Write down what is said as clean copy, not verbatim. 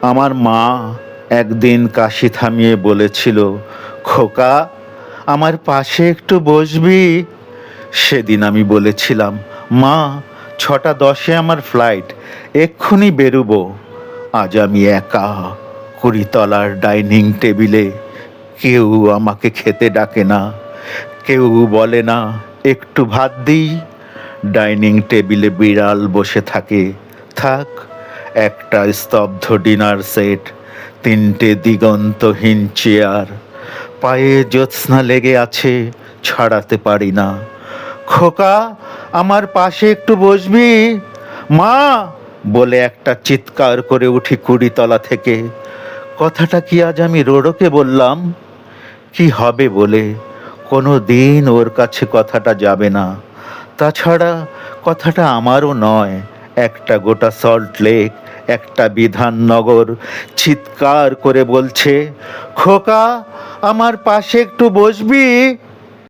আমার মা একদিন কাশি থামিয়ে বলেছিল, খোকা, আমার পাশে একটু বসবি? সেদিন আমি বলেছিলাম, মা, 6:10 আমার ফ্লাইট, এক্ষুনি বেরুবো। আজ আমি একা 20 তলার ডাইনিং টেবিলে। কেউ আমাকে খেতে ডাকে না, কেউ বলে না একটু ভাত দিই। ডাইনিং টেবিলে বিড়াল বসে থাকে, থাক। একটা স্তব্ধ ডিনার সেট, 3টে দিগন্তহীন চেয়ার, পায়ে জ্যোৎস্না লেগে আছে, ছাড়াতে পারি না। খোকা, আমার পাশে একটু বসবি? মা বলে একটা চিৎকার করে উঠি 20 তলা থেকে। কথাটা কি আজ আমি রোড়োকে বললাম? কি হবে বলে? কোনো দিন ওর কাছে কথাটা যাবে না। তাছাড়া কথাটা আমারও নয়। একটা গোটা সল্ট লেক, একটা বিধাননগর চিৎকার করে বলছে, খোকা, আমার পাশে একটু বসবি?